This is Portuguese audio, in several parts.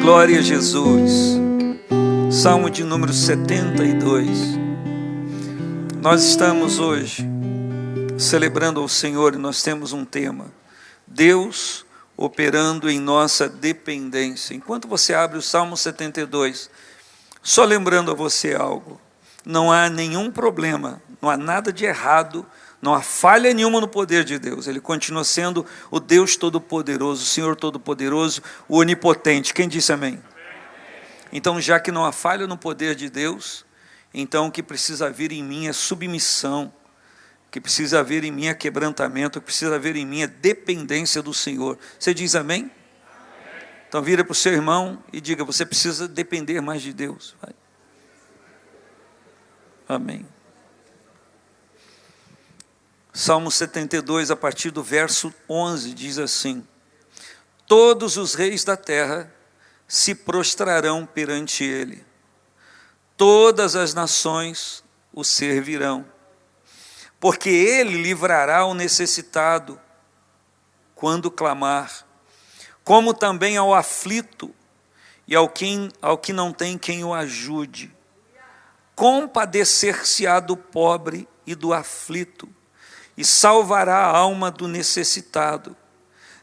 Glória a Jesus. Salmo de número 72. Nós estamos hoje celebrando ao Senhor e nós temos um tema: Deus operando em nossa dependência. Enquanto você abre o Salmo 72, só lembrando a você algo: não há nenhum problema, não há nada de errado, não há falha nenhuma no poder de Deus. Ele continua sendo o Deus Todo-Poderoso, o Senhor Todo-Poderoso, o Onipotente. Quem disse amém? Então, já que não há falha no poder de Deus, então o que precisa haver em mim é submissão, o que precisa haver em mim é quebrantamento, o que precisa haver em mim é dependência do Senhor. Você diz amém? Então vira para o seu irmão e diga: você precisa depender mais de Deus. Vai. Amém. Salmo 72, a partir do verso 11, diz assim: todos os reis da terra se prostrarão perante ele, todas as nações o servirão, porque ele livrará o necessitado quando clamar, como também ao aflito e ao que não tem quem o ajude. Compadecer-se-á do pobre e do aflito, e salvará a alma do necessitado.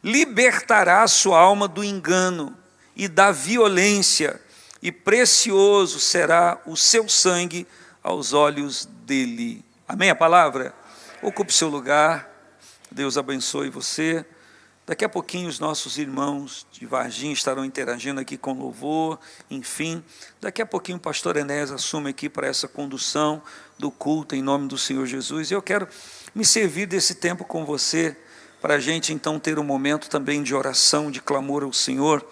Libertará a sua alma do engano e da violência, e precioso será o seu sangue aos olhos dele. Amém a palavra? Ocupe seu lugar. Deus abençoe você. Daqui a pouquinho os nossos irmãos de Varginha estarão interagindo aqui com louvor, enfim. Daqui a pouquinho o pastor Enéas assume aqui para essa condução do culto em nome do Senhor Jesus. E eu quero me servir desse tempo com você, para a gente então ter um momento também de oração, de clamor ao Senhor.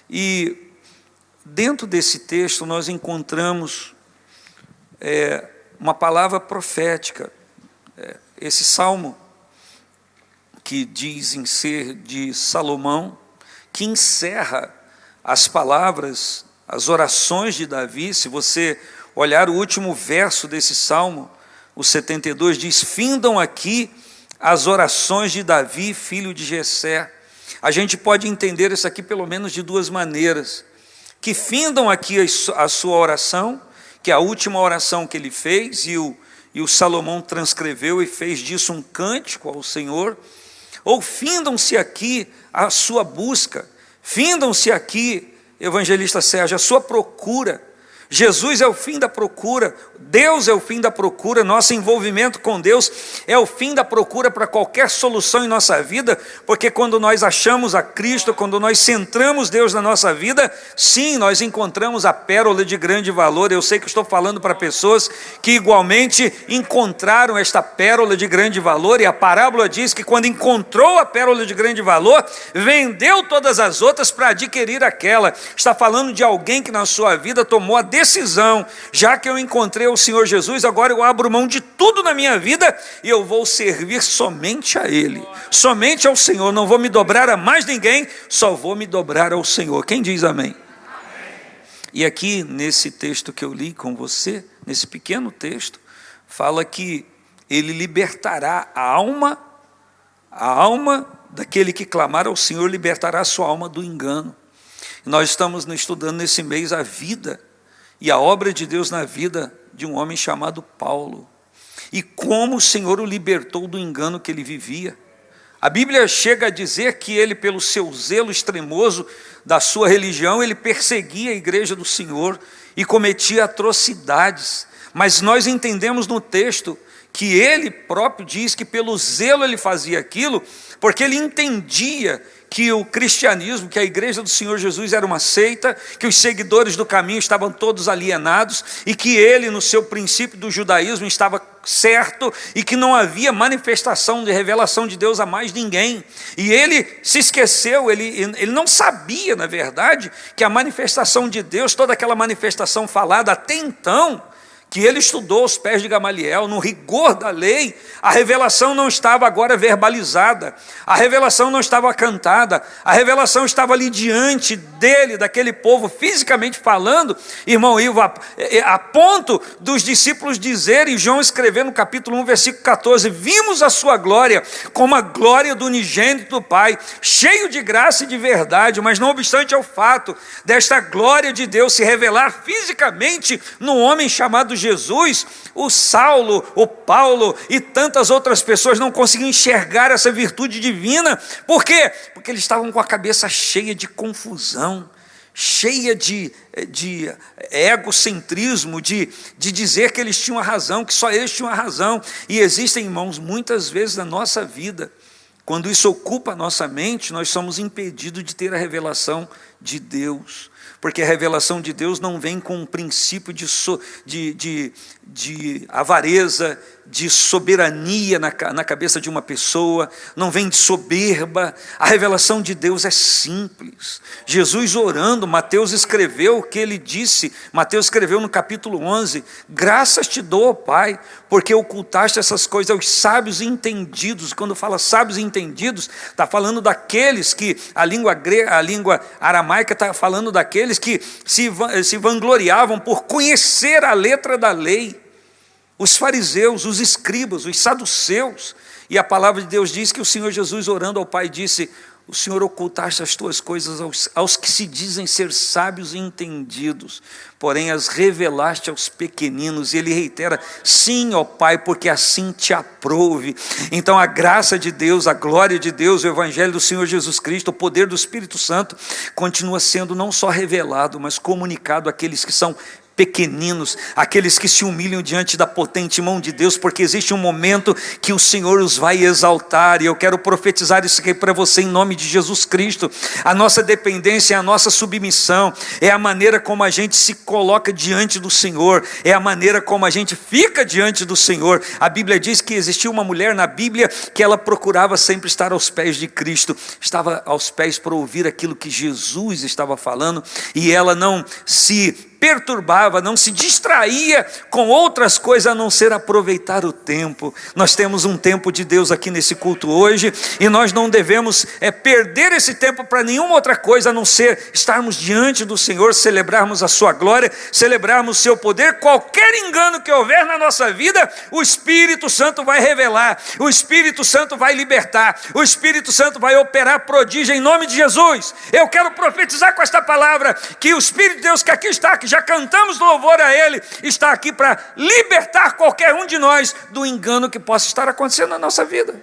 E dentro desse texto nós encontramos uma palavra profética. Esse salmo, que dizem ser de Salomão, que encerra as palavras, as orações de Davi. Se você olhar o último verso desse salmo, o 72, diz: findam aqui as orações de Davi, filho de Jessé. A gente pode entender isso aqui pelo menos de duas maneiras: que findam aqui a sua oração, que é a última oração que ele fez, e o Salomão transcreveu e fez disso um cântico ao Senhor. Ou findam-se aqui a sua busca, findam-se aqui, evangelista Sérgio, a sua procura. Jesus é o fim da procura, Deus é o fim da procura, nosso envolvimento com Deus é o fim da procura para qualquer solução em nossa vida, porque quando nós achamos a Cristo, quando nós centramos Deus na nossa vida, sim, nós encontramos a pérola de grande valor. Eu sei que estou falando para pessoas que igualmente encontraram esta pérola de grande valor, e a parábola diz que quando encontrou a pérola de grande valor, vendeu todas as outras para adquirir aquela. Está falando de alguém que na sua vida tomou a decisão: já que eu encontrei o Senhor Jesus, agora eu abro mão de tudo na minha vida e eu vou servir somente a Ele, somente ao Senhor. Não vou me dobrar a mais ninguém, só vou me dobrar ao Senhor. Quem diz amém? E aqui nesse texto que eu li com você, nesse pequeno texto, fala que Ele libertará a alma daquele que clamar ao Senhor, libertará a sua alma do engano. Nós estamos estudando nesse mês a vida e a obra de Deus na vida de um homem chamado Paulo, e como o Senhor o libertou do engano que ele vivia. A Bíblia chega a dizer que ele, pelo seu zelo extremoso da sua religião, ele perseguia a igreja do Senhor e cometia atrocidades. Mas nós entendemos no texto que ele próprio diz que pelo zelo ele fazia aquilo, porque ele entendia que o cristianismo, que a igreja do Senhor Jesus era uma seita, que os seguidores do caminho estavam todos alienados, e que ele, no seu princípio do judaísmo, estava certo, e que não havia manifestação de revelação de Deus a mais ninguém. E ele se esqueceu, ele não sabia, na verdade, que a manifestação de Deus, toda aquela manifestação falada até então, que ele estudou aos pés de Gamaliel, no rigor da lei, a revelação não estava agora verbalizada, a revelação não estava cantada, a revelação estava ali diante dele, daquele povo, fisicamente falando, irmão Ivo, a ponto dos discípulos dizerem, João escrever no capítulo 1, versículo 14, vimos a sua glória, como a glória do unigênito do Pai, cheio de graça e de verdade, mas não obstante ao fato desta glória de Deus se revelar fisicamente num homem chamado Jesus, o Saulo, o Paulo e tantas outras pessoas não conseguiam enxergar essa virtude divina. Por quê? Porque eles estavam com a cabeça cheia de confusão, cheia de egocentrismo, de dizer que eles tinham a razão, que só eles tinham a razão. E existem, irmãos, muitas vezes na nossa vida, quando isso ocupa a nossa mente, nós somos impedidos de ter a revelação de Deus. Porque a revelação de Deus não vem com um princípio de avareza, de soberania na cabeça de uma pessoa, não vem de soberba. A revelação de Deus é simples. Jesus orando, Mateus escreveu o que ele disse, Mateus escreveu no capítulo 11, graças te dou, ó Pai, porque ocultaste essas coisas aos sábios e entendidos. Quando fala sábios e entendidos, está falando daqueles que, a língua aramaica está falando daqueles que se vangloriavam por conhecer a letra da lei, os fariseus, os escribas, os saduceus. E a palavra de Deus diz que o Senhor Jesus, orando ao Pai, disse: o Senhor ocultaste as tuas coisas aos que se dizem ser sábios e entendidos, porém as revelaste aos pequeninos. E ele reitera: sim, ó Pai, porque assim te aprouve. Então a graça de Deus, a glória de Deus, o evangelho do Senhor Jesus Cristo, o poder do Espírito Santo continua sendo não só revelado, mas comunicado àqueles que são pequeninos, aqueles que se humilham diante da potente mão de Deus, porque existe um momento que o Senhor os vai exaltar. E eu quero profetizar isso aqui para você em nome de Jesus Cristo. A nossa dependência, a nossa submissão é a maneira como a gente se coloca diante do Senhor, é a maneira como a gente fica diante do Senhor. A Bíblia diz que existia uma mulher na Bíblia que ela procurava sempre estar aos pés de Cristo, estava aos pés para ouvir aquilo que Jesus estava falando, e ela não se perturbava, não se distraía com outras coisas a não ser aproveitar o tempo. Nós temos um tempo de Deus aqui nesse culto hoje, e nós não devemos perder esse tempo para nenhuma outra coisa a não ser estarmos diante do Senhor, celebrarmos a sua glória, celebrarmos o seu poder. Qualquer engano que houver na nossa vida, o Espírito Santo vai revelar, o Espírito Santo vai libertar, o Espírito Santo vai operar prodígio em nome de Jesus. Eu quero profetizar com esta palavra que o Espírito de Deus que aqui está, que já cantamos louvor a Ele, está aqui para libertar qualquer um de nós do engano que possa estar acontecendo na nossa vida.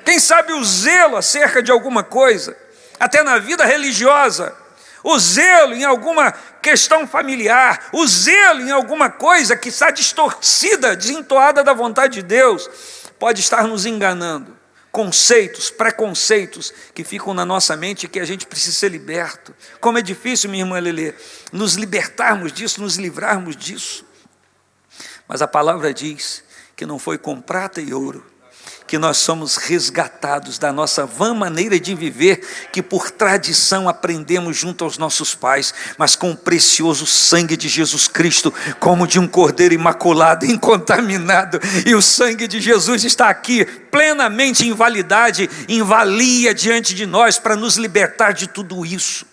Quem sabe o zelo acerca de alguma coisa, até na vida religiosa, o zelo em alguma questão familiar, o zelo em alguma coisa que está distorcida, desentoada da vontade de Deus, pode estar nos enganando. Conceitos, preconceitos que ficam na nossa mente e que a gente precisa ser liberto. Como é difícil, minha irmã Lelê, nos libertarmos disso, nos livrarmos disso. Mas a palavra diz que não foi com prata e ouro que nós somos resgatados da nossa vã maneira de viver, que por tradição aprendemos junto aos nossos pais, mas com o precioso sangue de Jesus Cristo, como de um cordeiro imaculado, incontaminado. E o sangue de Jesus está aqui, plenamente em validade, em valia diante de nós, para nos libertar de tudo isso.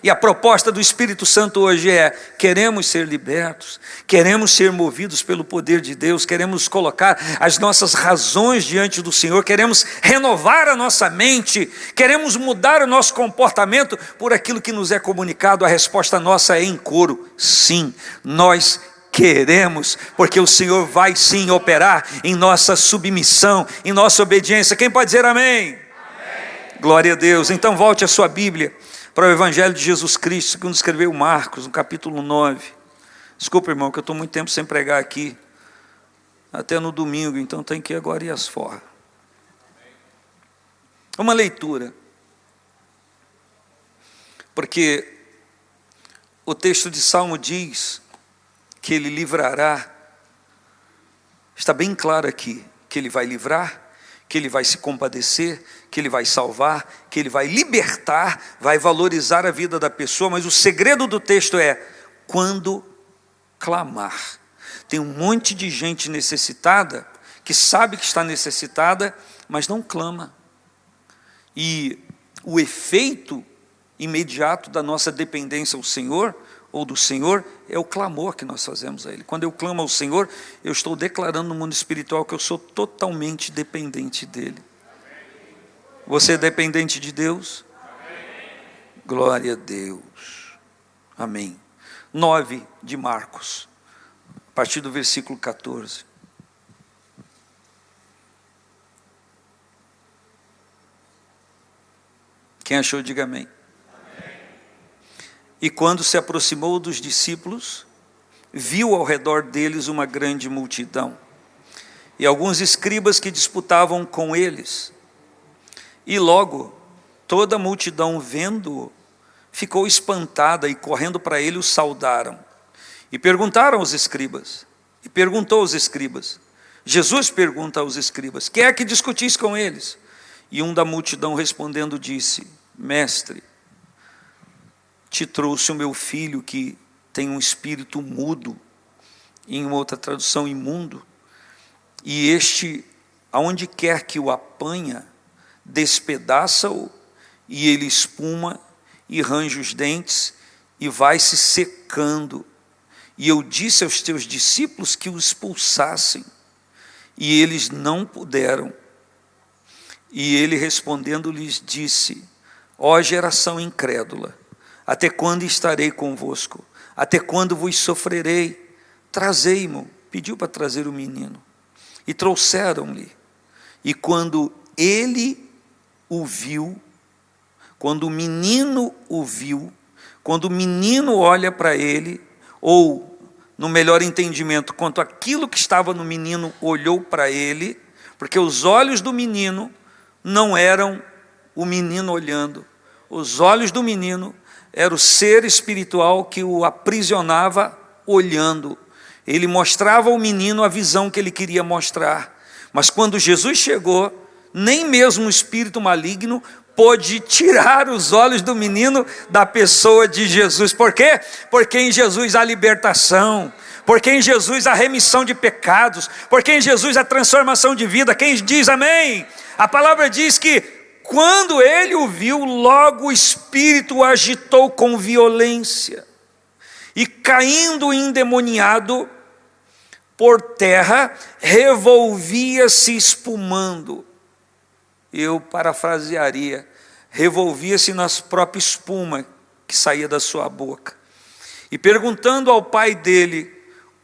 E a proposta do Espírito Santo hoje é: queremos ser libertos, queremos ser movidos pelo poder de Deus, queremos colocar as nossas razões diante do Senhor, queremos renovar a nossa mente, queremos mudar o nosso comportamento por aquilo que nos é comunicado. A resposta nossa é em coro: sim, nós queremos, porque o Senhor vai sim operar em nossa submissão, em nossa obediência. Quem pode dizer amém? Amém. Glória a Deus. Então volte a sua Bíblia para o Evangelho de Jesus Cristo, que nos escreveu Marcos, no capítulo 9. Desculpa, irmão, que eu estou muito tempo sem pregar aqui, até no domingo, então tem que ir agora e as forras. Uma leitura, porque o texto de Salmo diz que Ele livrará, está bem claro aqui, que Ele vai livrar, que Ele vai se compadecer, que Ele vai salvar, que Ele vai libertar, vai valorizar a vida da pessoa. Mas o segredo do texto é: quando clamar. Tem um monte de gente necessitada, que sabe que está necessitada, mas não clama. E o efeito imediato da nossa dependência ao Senhor, ou do Senhor, é o clamor que nós fazemos a Ele. Quando eu clamo ao Senhor, eu estou declarando no mundo espiritual que eu sou totalmente dependente dEle. Você é dependente de Deus? Glória a Deus. Amém. 9 de Marcos, a partir do versículo 14. Quem achou, diga amém. E quando se aproximou dos discípulos, viu ao redor deles uma grande multidão, e alguns escribas que disputavam com eles. E logo, toda a multidão, vendo-o, ficou espantada, e correndo para ele, o saudaram. E perguntaram aos escribas, e perguntou aos escribas, Jesus pergunta aos escribas, que é que discutis com eles? E um da multidão respondendo disse, Mestre, te trouxe o meu filho que tem um espírito mudo, em uma outra tradução imundo, e este, aonde quer que o apanha, despedaça-o, e ele espuma, e range os dentes, e vai se secando. E eu disse aos teus discípulos que o expulsassem, e eles não puderam. E ele respondendo lhes disse, ó geração incrédula, até quando estarei convosco? Até quando vos sofrerei? Trazei-mo. Pediu para trazer o menino. E trouxeram-lhe. E quando ele o viu, quando o menino o viu, quando o menino olha para ele, ou, no melhor entendimento, quando aquilo que estava no menino olhou para ele, porque os olhos do menino não eram o menino olhando, os olhos do menino era o ser espiritual que o aprisionava olhando. Ele mostrava ao menino a visão que ele queria mostrar. Mas quando Jesus chegou, nem mesmo o espírito maligno pôde tirar os olhos do menino da pessoa de Jesus. Por quê? Porque em Jesus há libertação. Porque em Jesus há remissão de pecados. Porque em Jesus há transformação de vida. Quem diz amém? A palavra diz que quando ele o viu, logo o espírito o agitou com violência, e caindo endemoniado por terra, revolvia-se espumando. Eu parafrasearia, revolvia-se na própria espuma que saía da sua boca. E perguntando ao pai dele,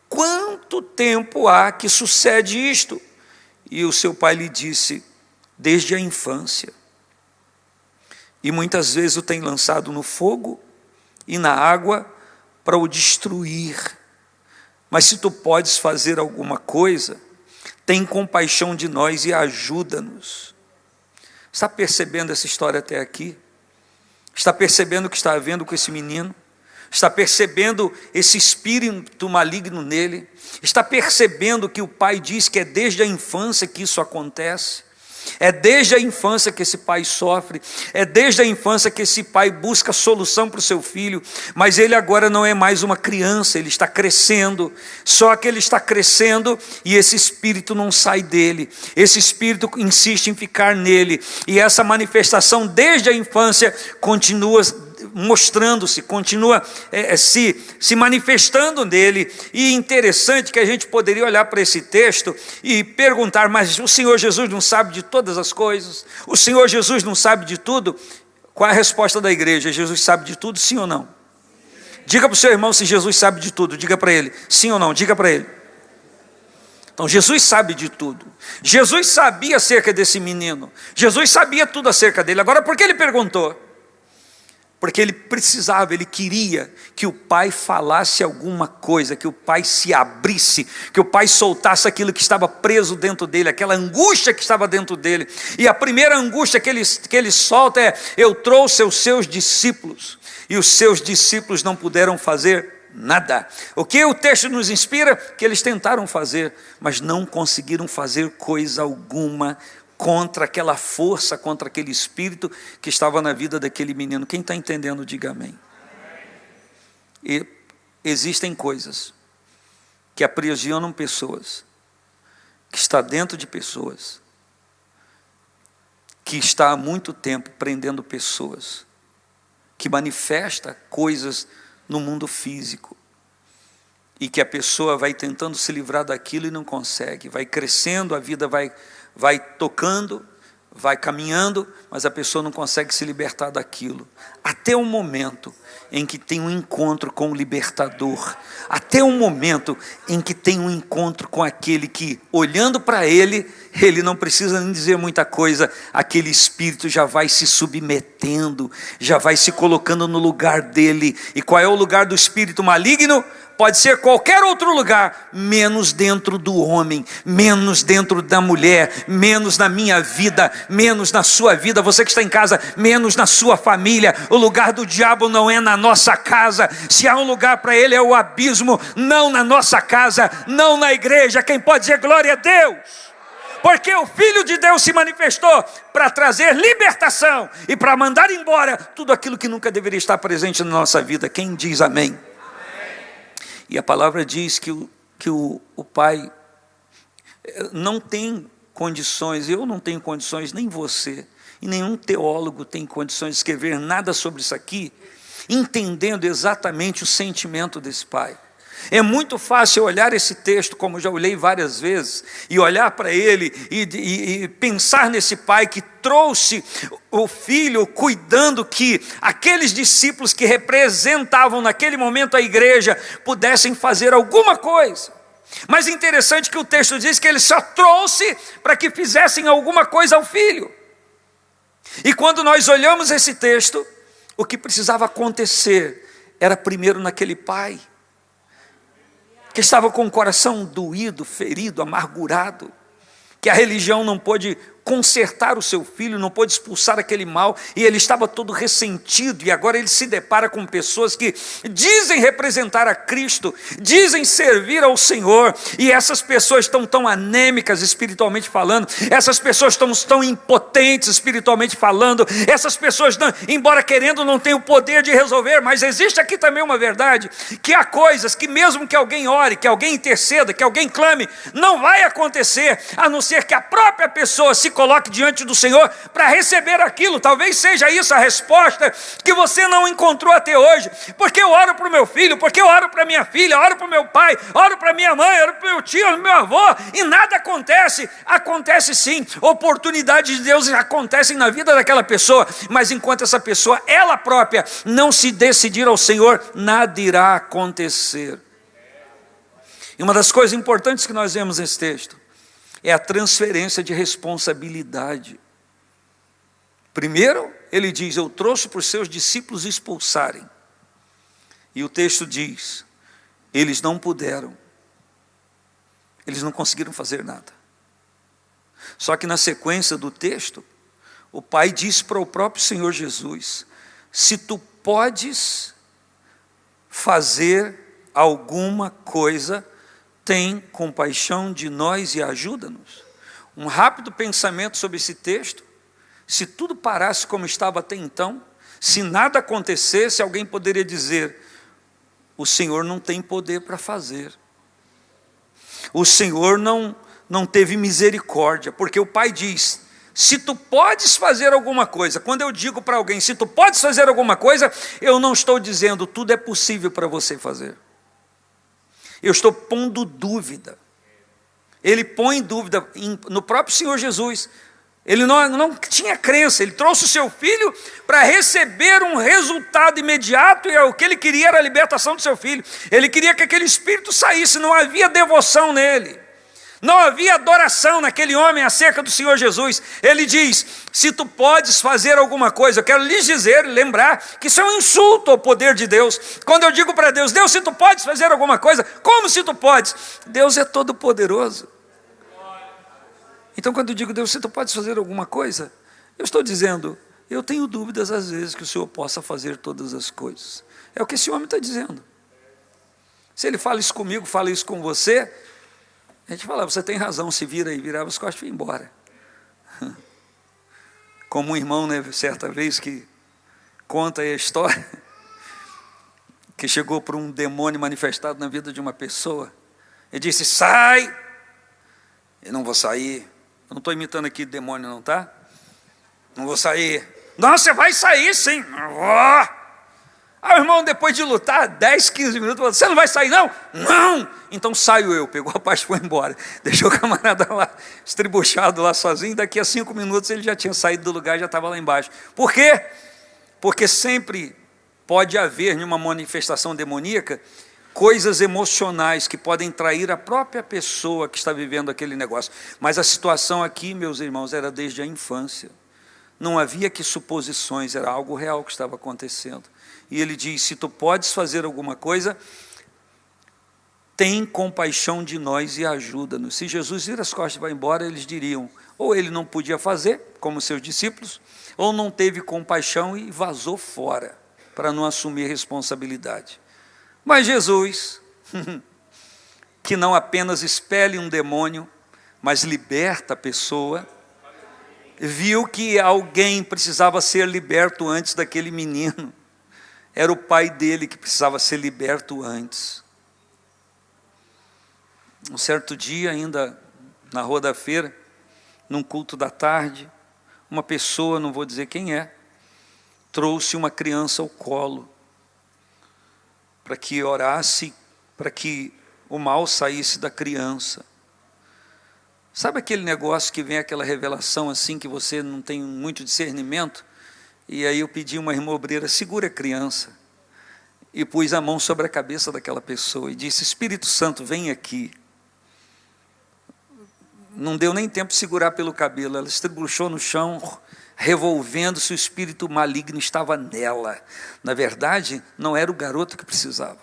quanto tempo há que sucede isto? E o seu pai lhe disse, desde a infância. E muitas vezes o tem lançado no fogo e na água para o destruir. Mas se tu podes fazer alguma coisa, tem compaixão de nós e ajuda-nos. Está percebendo essa história até aqui? Está percebendo o que está havendo com esse menino? Está percebendo esse espírito maligno nele? Está percebendo que o pai diz que é desde a infância que isso acontece? É desde a infância que esse pai sofre, é desde a infância que esse pai busca solução para o seu filho, mas ele agora não é mais uma criança, ele está crescendo, só que ele está crescendo e esse espírito não sai dele, esse espírito insiste em ficar nele, e essa manifestação desde a infância continua mostrando-se, continua se manifestando nele. E interessante que a gente poderia olhar para esse texto e perguntar, mas o Senhor Jesus não sabe de todas as coisas? O Senhor Jesus não sabe de tudo? Qual é a resposta da igreja? Jesus sabe de tudo, sim ou não? Diga para o seu irmão se Jesus sabe de tudo, diga para ele, sim ou não, diga para ele. Então Jesus sabe de tudo, Jesus sabia acerca desse menino, Jesus sabia tudo acerca dele. Agora por que ele perguntou? Porque ele precisava, ele queria que o pai falasse alguma coisa, que o pai se abrisse, que o pai soltasse aquilo que estava preso dentro dele, aquela angústia que estava dentro dele. E a primeira angústia que ele solta é, eu trouxe os seus discípulos, e os seus discípulos não puderam fazer nada. O que o texto nos inspira? Que eles tentaram fazer, mas não conseguiram fazer coisa alguma contra aquela força, contra aquele espírito que estava na vida daquele menino. Quem está entendendo, diga amém. E existem coisas que aprisionam pessoas, que está dentro de pessoas, que está há muito tempo prendendo pessoas, que manifesta coisas no mundo físico, e que a pessoa vai tentando se livrar daquilo e não consegue, vai crescendo, a vida vai tocando, vai caminhando, mas a pessoa não consegue se libertar daquilo, até o momento em que tem um encontro com o libertador, até o momento em que tem um encontro com aquele que, olhando para ele não precisa nem dizer muita coisa, aquele espírito já vai se submetendo, já vai se colocando no lugar dele. E qual é o lugar do espírito maligno? Pode ser qualquer outro lugar, menos dentro do homem, menos dentro da mulher, menos na minha vida, menos na sua vida, você que está em casa, menos na sua família. O lugar do diabo não é na nossa casa. Se há um lugar para ele é o abismo, não na nossa casa, não na igreja. Quem pode dizer glória a Deus? Porque o Filho de Deus se manifestou para trazer libertação e para mandar embora tudo aquilo que nunca deveria estar presente na nossa vida. Quem diz amém? E a palavra diz que o Pai não tem condições, eu não tenho condições, nem você, e nenhum teólogo tem condições de escrever nada sobre isso aqui, entendendo exatamente o sentimento desse Pai. É muito fácil olhar esse texto, como já olhei várias vezes, e olhar para ele e pensar nesse pai que trouxe o filho, cuidando que aqueles discípulos que representavam naquele momento a igreja pudessem fazer alguma coisa. Mas é interessante que o texto diz que ele só trouxe para que fizessem alguma coisa ao filho. E quando nós olhamos esse texto, o que precisava acontecer era primeiro naquele pai, que estava com o coração doído, ferido, amargurado, que a religião não pôde consertar o seu filho, não pôde expulsar aquele mal, e ele estava todo ressentido, e agora ele se depara com pessoas que dizem representar a Cristo, dizem servir ao Senhor, e essas pessoas estão tão anêmicas espiritualmente falando, essas pessoas estão tão impotentes espiritualmente falando, essas pessoas, não, embora querendo, não têm o poder de resolver. Mas existe aqui também uma verdade, que há coisas que mesmo que alguém ore, que alguém interceda, que alguém clame, não vai acontecer, a não ser que a própria pessoa se coloque diante do Senhor para receber aquilo. Talvez seja isso a resposta que você não encontrou até hoje. Porque eu oro para o meu filho, porque eu oro para minha filha, oro para o meu pai, oro para minha mãe, oro para o meu tio, para o meu avô, e nada acontece. Acontece sim, oportunidades de Deus acontecem na vida daquela pessoa, mas enquanto essa pessoa, ela própria, não se decidir ao Senhor, nada irá acontecer. E uma das coisas importantes que nós vemos nesse texto é a transferência de responsabilidade. Primeiro, ele diz: eu trouxe para os seus discípulos expulsarem. E o texto diz: eles não puderam. Eles não conseguiram fazer nada. Só que na sequência do texto, o Pai disse para o próprio Senhor Jesus: se tu podes fazer alguma coisa, tem compaixão de nós e ajuda-nos. Um rápido pensamento sobre esse texto: se tudo parasse como estava até então, se nada acontecesse, alguém poderia dizer: o Senhor não tem poder para fazer, o Senhor não teve misericórdia, porque o Pai diz: se tu podes fazer alguma coisa. Quando eu digo para alguém, se tu podes fazer alguma coisa, eu não estou dizendo tudo é possível para você fazer. Eu estou pondo dúvida. Ele põe dúvida no próprio Senhor Jesus. Ele não tinha crença, ele trouxe o seu filho para receber um resultado imediato, e o que ele queria era a libertação do seu filho. Ele queria que aquele espírito saísse, não havia devoção nele. Não havia adoração naquele homem acerca do Senhor Jesus. Ele diz: se tu podes fazer alguma coisa. Eu quero lhes dizer, lembrar, que isso é um insulto ao poder de Deus. Quando eu digo para Deus: Deus, se tu podes fazer alguma coisa, como se tu podes? Deus é todo poderoso. Então quando eu digo: Deus, se tu podes fazer alguma coisa, eu estou dizendo: eu tenho dúvidas às vezes que o Senhor possa fazer todas as coisas. É o que esse homem está dizendo. Se ele fala isso comigo, fala isso com você, a gente fala: você tem razão, se vira aí, virava os costas e foi embora. Como um irmão, né, certa vez, que conta aí a história, que chegou por um demônio manifestado na vida de uma pessoa, Ele disse, sai. Eu não vou sair. Eu não estou imitando aqui demônio não, tá? Não vou sair. Não, você vai sair sim. Aí o irmão, depois de lutar 10, 15 minutos, falou, você não vai sair não? Não! Então saio eu. Pegou a paz e foi embora. Deixou o camarada lá, estribuchado lá sozinho. Daqui a 5 minutos ele já tinha saído do lugar, já estava lá embaixo. Por quê? Porque sempre pode haver em uma manifestação demoníaca coisas emocionais que podem trair a própria pessoa que está vivendo aquele negócio. Mas a situação aqui, meus irmãos, era desde a infância. Não havia que suposições, era algo real que estava acontecendo. E ele diz, se tu podes fazer alguma coisa, tem compaixão de nós e ajuda-nos. Se Jesus vira as costas e vai embora, eles diriam, ou ele não podia fazer, como seus discípulos, ou não teve compaixão e vazou fora, para não assumir responsabilidade. Mas Jesus, que não apenas expele um demônio, mas liberta a pessoa, viu que alguém precisava ser liberto antes daquele menino. Era o pai dele que precisava ser liberto antes. Um certo dia, ainda na rua da feira, num culto da tarde, uma pessoa, não vou dizer quem é, trouxe uma criança ao colo, para que orasse, para que o mal saísse da criança. Sabe aquele negócio que vem aquela revelação assim, que você não tem muito discernimento? E aí eu pedi uma irmã obreira, segura a criança. E pus a mão sobre a cabeça daquela pessoa e disse, Espírito Santo, vem aqui. Não deu nem tempo de segurar pelo cabelo, ela estribuchou no chão, revolvendo-se, o espírito maligno estava nela. Na verdade, não era o garoto que precisava,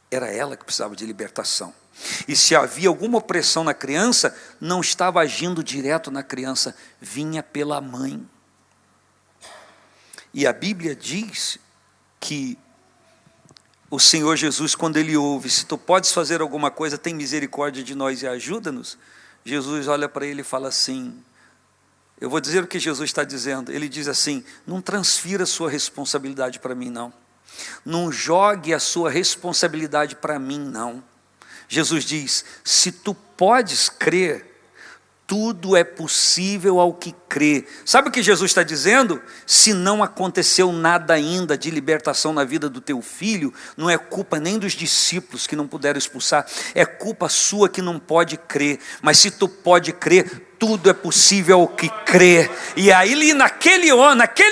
era ela que precisava de libertação. E se havia alguma opressão na criança, não estava agindo direto na criança, vinha pela mãe. E a Bíblia diz que o Senhor Jesus, quando ele ouve, se tu podes fazer alguma coisa, tem misericórdia de nós e ajuda-nos, Jesus olha para ele e fala assim, eu vou dizer o que Jesus está dizendo, ele diz assim, não transfira a sua responsabilidade para mim não, não jogue a sua responsabilidade para mim não. Jesus diz, se tu podes crer, tudo é possível ao que crê. Sabe o que Jesus está dizendo? Se não aconteceu nada ainda de libertação na vida do teu filho, não é culpa nem dos discípulos que não puderam expulsar, é culpa sua que não pode crer. Mas se tu pode crer, tudo é possível ao que crê. E aí naquele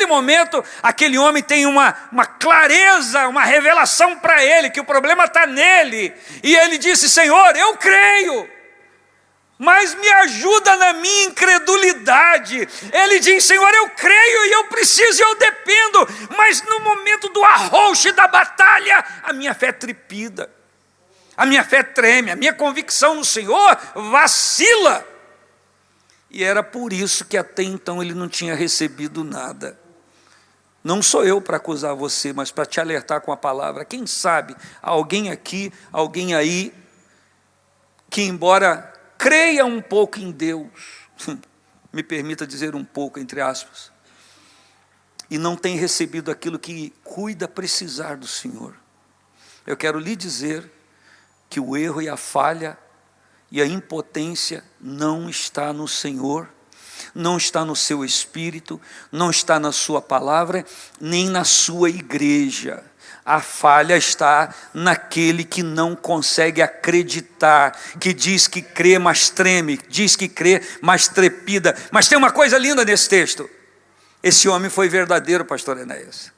momento, aquele homem tem uma clareza, uma revelação para ele, que o problema está nele. E ele disse, Senhor, eu creio, mas me ajuda na minha incredulidade. Ele diz, Senhor, eu creio e eu preciso e eu dependo, mas no momento do arroxo da batalha, a minha fé trepida, a minha fé treme, a minha convicção no Senhor vacila. E era por isso que até então ele não tinha recebido nada. Não sou eu para acusar você, mas para te alertar com a palavra. Quem sabe, alguém aqui, alguém aí, que embora creia um pouco em Deus, me permita dizer um pouco, entre aspas, e não tem recebido aquilo que cuida precisar do Senhor. Eu quero lhe dizer que o erro e a falha e a impotência não está no Senhor, não está no seu espírito, não está na sua palavra, nem na sua igreja. A falha está naquele que não consegue acreditar, que diz que crê, mas treme, diz que crê, mas trepida. Mas tem uma coisa linda nesse texto. Esse homem foi verdadeiro, pastor Enéas.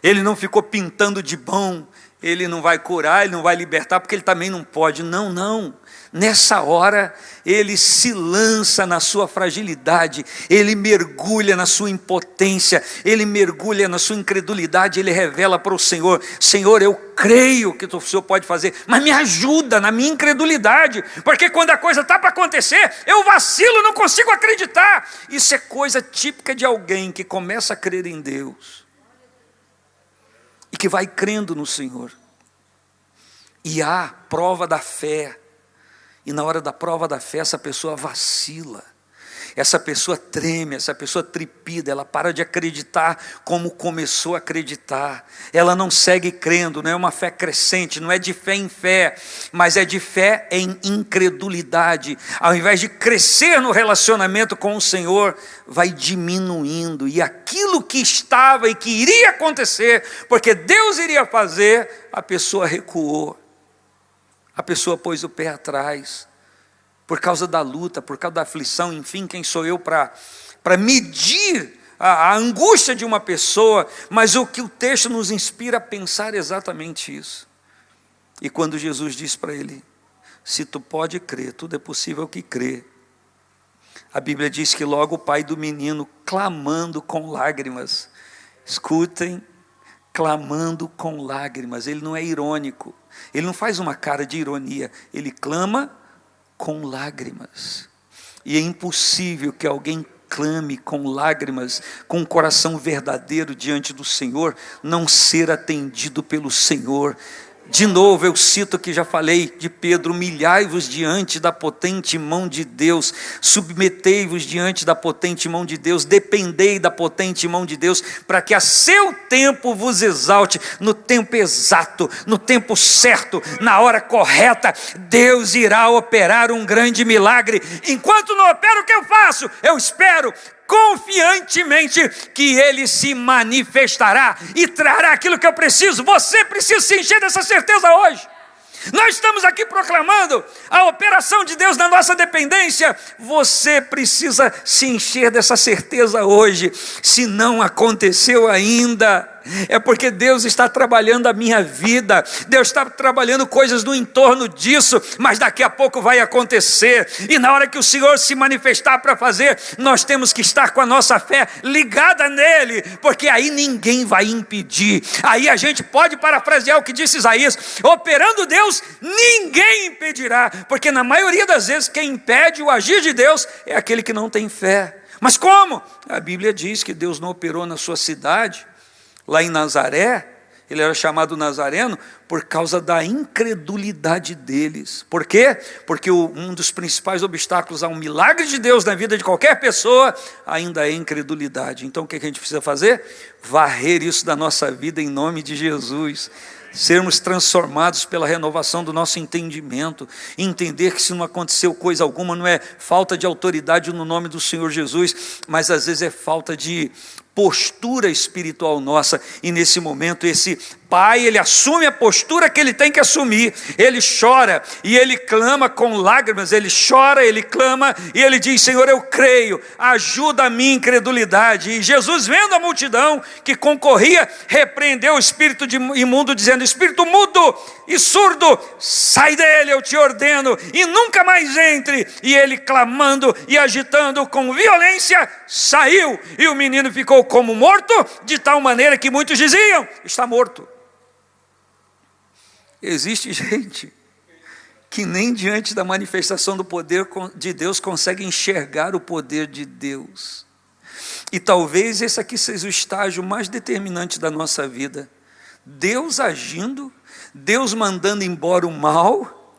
Ele não ficou pintando de bom, ele não vai curar, ele não vai libertar, porque ele também não pode. Não, não. Nessa hora, ele se lança na sua fragilidade, ele mergulha na sua impotência, ele mergulha na sua incredulidade, ele revela para o Senhor, Senhor, eu creio que o Senhor pode fazer, mas me ajuda na minha incredulidade, porque quando a coisa está para acontecer, eu vacilo, não consigo acreditar. Isso é coisa típica de alguém que começa a crer em Deus, e que vai crendo no Senhor, e há prova da fé, e na hora da prova da fé, essa pessoa vacila. essa pessoa treme, essa pessoa trepida, ela para de acreditar como começou a acreditar. Ela não segue crendo, não é uma fé crescente, não é de fé em fé, mas é de fé em incredulidade. Ao invés de crescer no relacionamento com o Senhor, vai diminuindo. E aquilo que estava e que iria acontecer, porque Deus iria fazer, a pessoa recuou. A pessoa pôs o pé atrás. Por causa da luta, por causa da aflição, enfim, quem sou eu para medir a angústia de uma pessoa? Mas o que o texto nos inspira a pensar é exatamente isso. E quando Jesus diz para ele, se tu pode crer, tudo é possível que crê. A Bíblia diz que logo o pai do menino, clamando com lágrimas, escutem, clamando com lágrimas, ele não é irônico, ele não faz uma cara de ironia, ele clama com lágrimas. E é impossível que alguém clame com lágrimas, com um coração verdadeiro diante do Senhor, não ser atendido pelo Senhor. De novo, eu cito que já falei de Pedro: humilhai-vos diante da potente mão de Deus, submetei-vos diante da potente mão de Deus, dependei da potente mão de Deus, para que a seu tempo vos exalte, no tempo exato, no tempo certo, na hora correta, Deus irá operar um grande milagre. Enquanto não opera, o que eu faço? Eu espero confiantemente que Ele se manifestará e trará aquilo que eu preciso. Você precisa se encher dessa certeza hoje. Nós estamos aqui proclamando a operação de Deus na nossa dependência. Você precisa se encher dessa certeza hoje. Se não aconteceu ainda, é porque Deus está trabalhando a minha vida, Deus está trabalhando coisas no entorno disso, mas daqui a pouco vai acontecer, e na hora que o Senhor se manifestar para fazer, nós temos que estar com a nossa fé ligada nele, porque aí ninguém vai impedir. Aí a gente pode parafrasear o que disse Isaías: operando Deus, ninguém impedirá, porque na maioria das vezes quem impede o agir de Deus é aquele que não tem fé. Mas como? A Bíblia diz que Deus não operou na sua cidade, lá em Nazaré. Ele era chamado Nazareno por causa da incredulidade deles. Por quê? Porque um dos principais obstáculos a um milagre de Deus na vida de qualquer pessoa ainda é incredulidade. Então o que a gente precisa fazer? Varrer isso da nossa vida em nome de Jesus. Sermos transformados pela renovação do nosso entendimento, entender que se não aconteceu coisa alguma, não é falta de autoridade no nome do Senhor Jesus, mas às vezes é falta de postura espiritual nossa. E nesse momento esse pai, ele assume a postura que ele tem que assumir. Ele chora e ele clama com lágrimas. Ele chora, ele clama e ele diz: Senhor, eu creio, ajuda a minha incredulidade. E Jesus, vendo a multidão que concorria, repreendeu o espírito imundo, dizendo: espírito mudo e surdo, sai dele, eu te ordeno, e nunca mais entre. E ele, clamando e agitando com violência, saiu, e o menino ficou como morto, de tal maneira que muitos diziam: está morto. Existe gente que nem diante da manifestação do poder de Deus consegue enxergar o poder de Deus. E talvez esse aqui seja o estágio mais determinante da nossa vida. Deus agindo, Deus mandando embora o mal,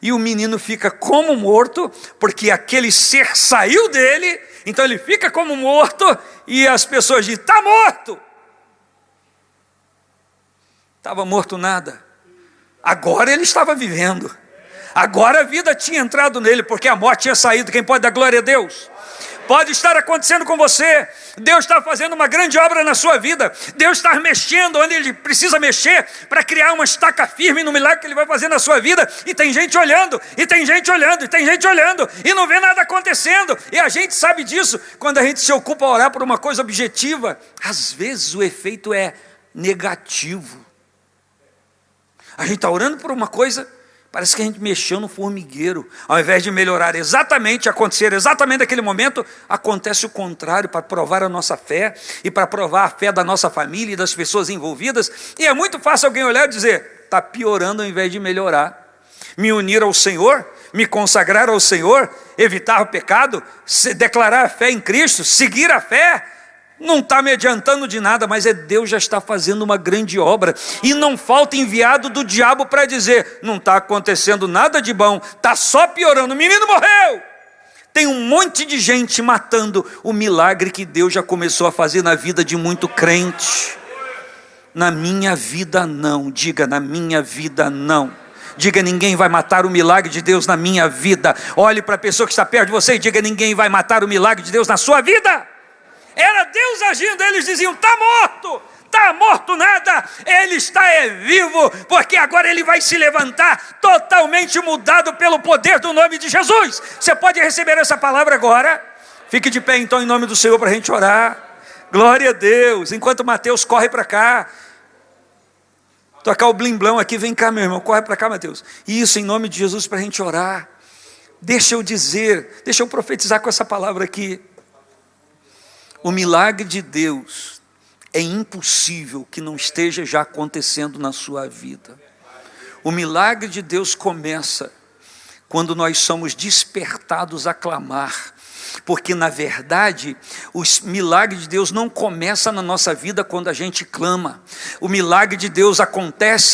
e o menino fica como morto, porque aquele ser saiu dele, então ele fica como morto, e as pessoas dizem: está morto. Estava morto nada. Agora ele estava vivendo. Agora a vida tinha entrado nele, porque a morte tinha saído. Quem pode dar glória a Deus? Pode estar acontecendo com você. Deus está fazendo uma grande obra na sua vida. Deus está mexendo onde Ele precisa mexer, para criar uma estaca firme no milagre que Ele vai fazer na sua vida. E tem gente olhando, e tem gente olhando, e tem gente olhando, e não vê nada acontecendo. E a gente sabe disso. Quando a gente se ocupa a orar por uma coisa objetiva, às vezes o efeito é negativo. A gente está orando por uma coisa, parece que a gente mexeu no formigueiro. Ao invés de melhorar exatamente, acontecer exatamente naquele momento, acontece o contrário, para provar a nossa fé, e para provar a fé da nossa família e das pessoas envolvidas. E é muito fácil alguém olhar e dizer: está piorando ao invés de melhorar. Me unir ao Senhor, me consagrar ao Senhor, evitar o pecado, declarar a fé em Cristo, seguir a fé, não está me adiantando de nada, mas Deus já está fazendo uma grande obra, e não falta enviado do diabo para dizer: não está acontecendo nada de bom, está só piorando, o menino morreu, Tem um monte de gente matando o milagre que Deus já começou a fazer na vida de muito crente. Na minha vida não. Diga, na minha vida não. Diga, ninguém vai matar o milagre de Deus na minha vida. Olhe para a pessoa que está perto de você e diga, ninguém vai matar o milagre de Deus na sua vida. Era Deus agindo, eles diziam, está morto. Está morto nada, ele está vivo, porque agora ele vai se levantar totalmente mudado pelo poder do nome de Jesus. Você pode receber essa palavra agora? Fique de pé então em nome do Senhor para a gente orar. Glória a Deus. Enquanto Mateus corre para cá, tocar o blimblão aqui, vem cá meu irmão, corre para cá Mateus. Isso em nome de Jesus para a gente orar. Deixa eu profetizar com essa palavra aqui. O milagre de Deus é impossível que não esteja já acontecendo na sua vida. O milagre de Deus começa quando nós somos despertados a clamar. Porque na verdade, o milagre de Deus não começa na nossa vida quando a gente clama. O milagre de Deus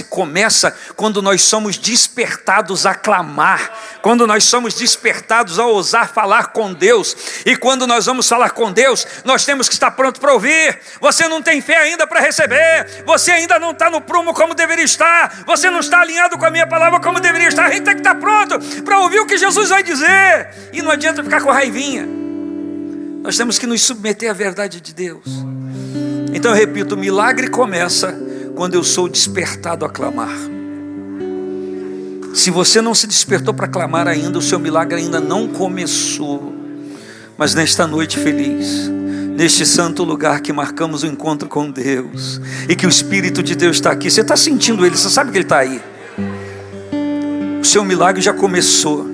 começa quando nós somos despertados a clamar. Quando nós somos despertados a ousar falar com Deus. E quando nós vamos falar com Deus, nós temos que estar pronto para ouvir. Você não tem fé ainda para receber. Você ainda não está no prumo como deveria estar. Você não está alinhado com a minha palavra como deveria estar. A gente tem que estar pronto para ouvir o que Jesus vai dizer. E não adianta ficar com raivinha. Nós temos que nos submeter à verdade de Deus. Então eu repito, o milagre começa quando eu sou despertado a clamar. Se você não se despertou para clamar ainda, o seu milagre ainda não começou. Mas nesta noite feliz, neste santo lugar que marcamos o encontro com Deus, e que o Espírito de Deus está aqui, você está sentindo Ele, você sabe que Ele está aí. O seu milagre já começou.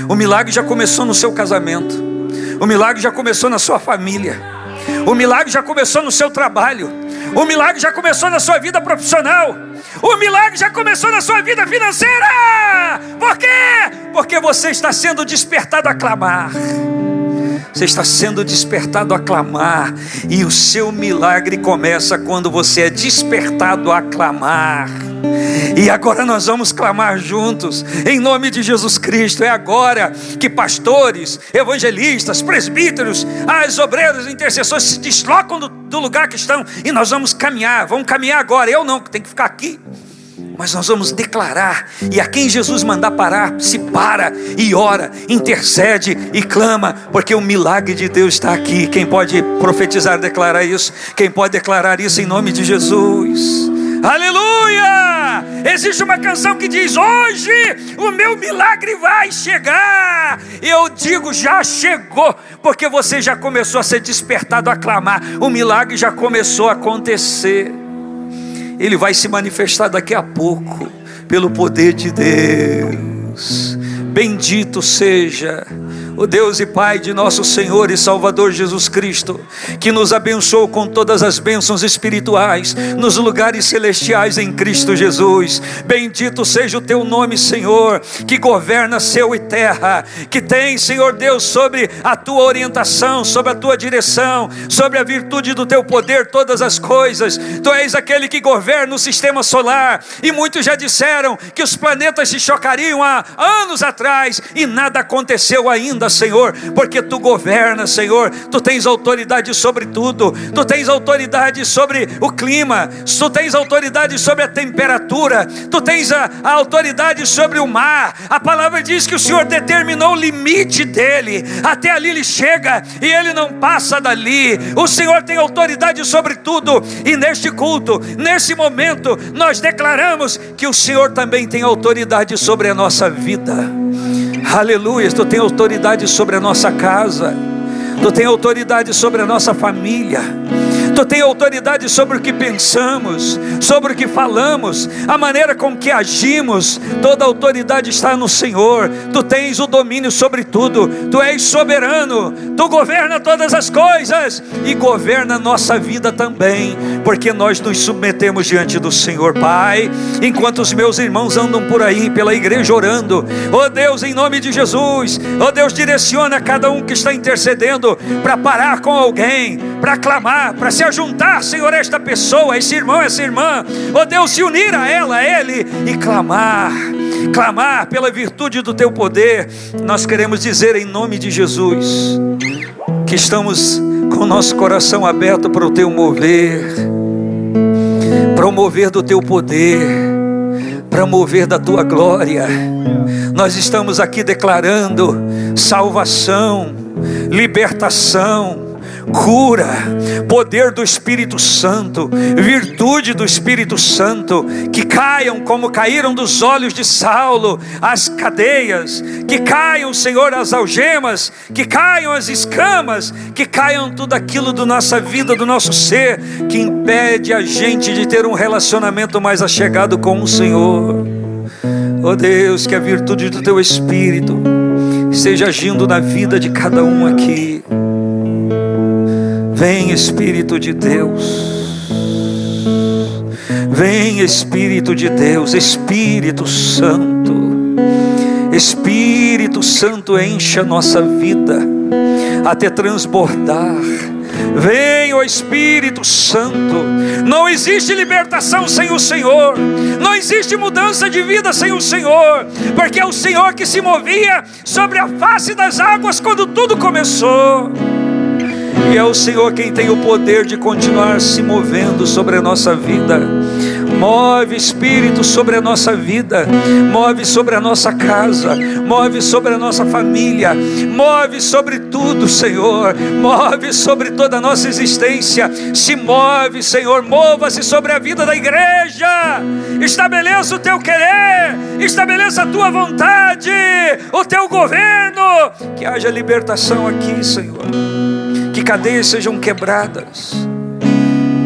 O milagre já começou no seu casamento. O milagre já começou na sua família. O milagre já começou no seu trabalho. O milagre já começou na sua vida profissional. O milagre já começou na sua vida financeira. Por quê? Porque você está sendo despertado a clamar. Você está sendo despertado a clamar. E o seu milagre começa quando você é despertado a clamar. E agora nós vamos clamar juntos, em nome de Jesus Cristo. É agora que pastores, evangelistas, presbíteros, as obreiros, intercessores se deslocam do lugar que estão. E nós vamos caminhar agora. Eu não, tenho que ficar aqui. Mas nós vamos declarar, e a quem Jesus mandar parar, se para e ora, intercede e clama, porque o milagre de Deus está aqui. Quem pode profetizar, declarar isso? Quem pode declarar isso em nome de Jesus? Aleluia! Existe uma canção que diz: hoje o meu milagre vai chegar. Eu digo, já chegou, porque você já começou a ser despertado a clamar. O milagre já começou a acontecer. Ele vai se manifestar daqui a pouco, pelo poder de Deus. Bendito seja o Deus e Pai de nosso Senhor e Salvador Jesus Cristo, que nos abençoou com todas as bênçãos espirituais nos lugares celestiais em Cristo Jesus. Bendito seja o teu nome, Senhor, que governa céu e terra, que tem, Senhor Deus, sobre a tua orientação, sobre a tua direção, sobre a virtude do teu poder, todas as coisas. Tu és aquele que governa o sistema solar, e muitos já disseram que os planetas se chocariam há anos atrás, e nada aconteceu ainda, Senhor, porque tu governas, Senhor. Tu tens autoridade sobre tudo. Tu tens autoridade sobre o clima. Tu tens autoridade sobre a temperatura. Tu tens a autoridade sobre o mar. A palavra diz que o Senhor determinou o limite dele. Até ali ele chega e ele não passa dali. O Senhor tem autoridade sobre tudo. E neste culto, nesse momento, nós declaramos que o Senhor também tem autoridade sobre a nossa vida. Aleluia. Tu tem autoridade sobre a nossa casa. Tu tem autoridade sobre a nossa família. Tu tem autoridade sobre o que pensamos, sobre o que falamos, a maneira com que agimos. Toda a autoridade está no Senhor. Tu tens o domínio sobre tudo. Tu és soberano. Tu governa todas as coisas e governa a nossa vida também, porque nós nos submetemos diante do Senhor. Pai, enquanto os meus irmãos andam por aí pela igreja orando, ó Deus, em nome de Jesus, ó Deus, direciona cada um que está intercedendo para parar com alguém, para clamar, para se juntar, Senhor, a esta pessoa, esse irmão, essa irmã, ó Deus, se unir a ela, a ele, e clamar. clamar pela virtude do teu poder, nós queremos dizer em nome de Jesus que estamos com o nosso coração aberto para o teu mover, para o mover do teu poder, para o mover da tua glória. Nós estamos aqui declarando salvação, libertação, cura, poder do Espírito Santo, virtude do Espírito Santo, que caiam como caíram dos olhos de Saulo as cadeias, que caiam, Senhor, as algemas, que caiam as escamas, que caiam tudo aquilo da nossa vida, do nosso ser, que impede a gente de ter um relacionamento mais achegado com o Senhor. Oh Deus, que a virtude do teu Espírito esteja agindo na vida de cada um aqui. Vem, Espírito de Deus, vem, Espírito de Deus, Espírito Santo, Espírito Santo, enche a nossa vida até transbordar. Vem, ó Espírito Santo. Não existe libertação sem o Senhor, não existe mudança de vida sem o Senhor, porque é o Senhor que se movia sobre a face das águas quando tudo começou. E é o Senhor quem tem o poder de continuar se movendo sobre a nossa vida. Move, Espírito, sobre a nossa vida, move sobre a nossa casa, move sobre a nossa família, move sobre tudo, Senhor, move sobre toda a nossa existência. Se move, Senhor, mova-se sobre a vida da igreja. Estabeleça o teu querer, estabeleça a tua vontade, o teu governo. Que haja libertação aqui, Senhor, que cadeias sejam quebradas,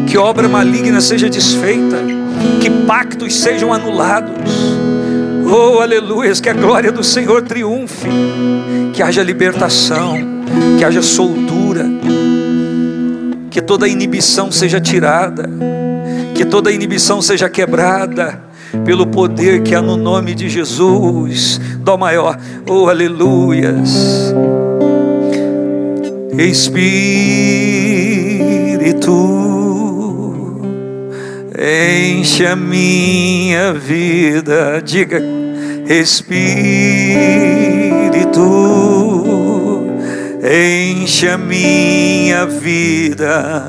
que obra maligna seja desfeita, que pactos sejam anulados. Oh, aleluia, que a glória do Senhor triunfe, que haja libertação, que haja soltura, que toda inibição seja tirada, que toda inibição seja quebrada pelo poder que há no nome de Jesus, dó maior. Oh, aleluias. Espírito, enche a minha vida. Diga: Espírito, enche a minha vida.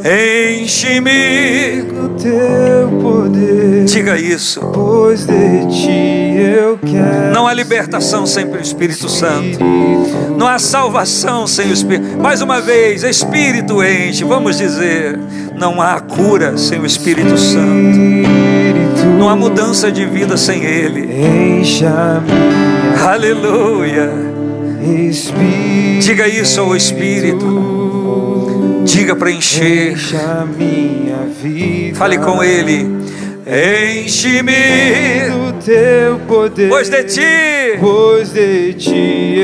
Enche-me do teu poder. Diga isso. Pois de ti eu quero. Não há libertação sem o Espírito Santo. Não há salvação sem o Espírito. Mais uma vez, Espírito enche. Vamos dizer, não há cura sem o Espírito Santo. Não há mudança de vida sem Ele. Enche a minha. Aleluia. Espírito. Diga isso ao Espírito. Diga para encher. Enche a minha vida. Fale com Ele. Enche-me do teu poder. Pois de ti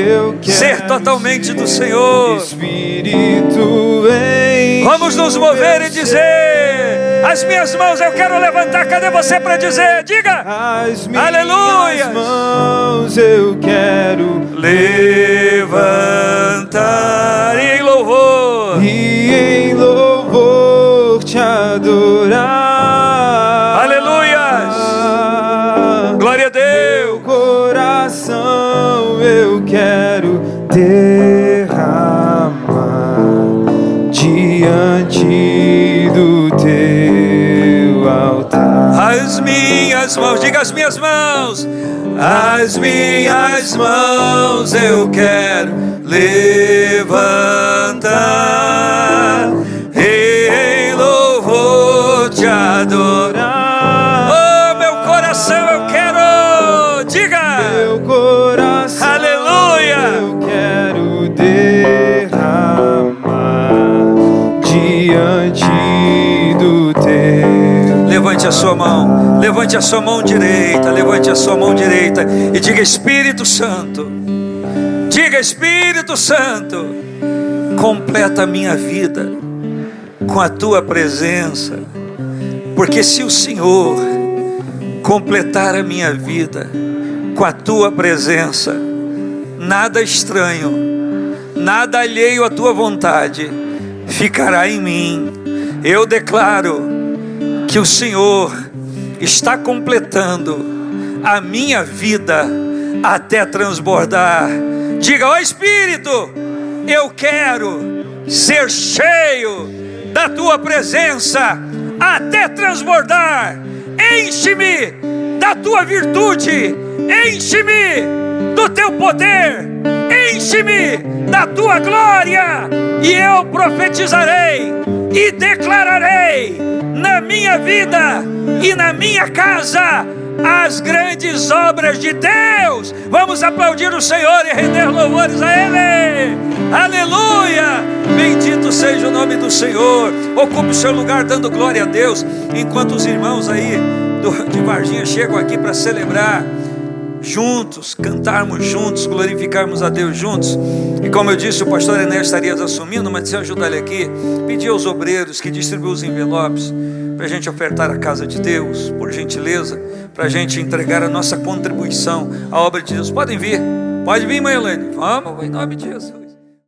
eu quero ser totalmente do Senhor. Espírito, enche. Vamos nos mover e dizer: as minhas mãos eu quero levantar. Cadê você para dizer? Diga: As minhas aleluia. mãos eu quero levantar e em louvor, e em louvor te adorar. Aleluias. Glória a Deus. Meu coração eu quero derramar diante do teu altar. As minhas mãos, diga: as minhas mãos. As minhas mãos eu quero levantar e em louvor te adorar. Oh, meu coração eu quero. Diga: Meu coração aleluia. eu quero derramar diante do teu. Levante a sua mão, levante a sua mão direita, levante a sua mão direita e diga: Espírito Santo, diga: Espírito Santo, completa a minha vida com a tua presença, porque se o Senhor completar a minha vida com a tua presença, nada estranho, nada alheio à tua vontade ficará em mim. Eu declaro que o Senhor está completando a minha vida até transbordar. Diga: ó Espírito, eu quero ser cheio da tua presença até transbordar. Enche-me da tua virtude, enche-me do teu poder, enche-me da tua glória, e eu profetizarei e declararei na minha vida e na minha casa as grandes obras de Deus. Vamos aplaudir o Senhor e render louvores a Ele. Aleluia! Bendito seja o nome do Senhor. Ocupe o seu lugar dando glória a Deus, enquanto os irmãos aí de Varginha chegam aqui para celebrar juntos, cantarmos juntos, glorificarmos a Deus juntos. E como eu disse, o pastor Enéas estaria assumindo, mas se eu ajudar ele aqui, pedir aos obreiros que distribuam os envelopes para a gente ofertar a casa de Deus, por gentileza, para a gente entregar a nossa contribuição à obra de Deus. Podem vir, pode vir, mãe Helene, vamos, em nome de Jesus.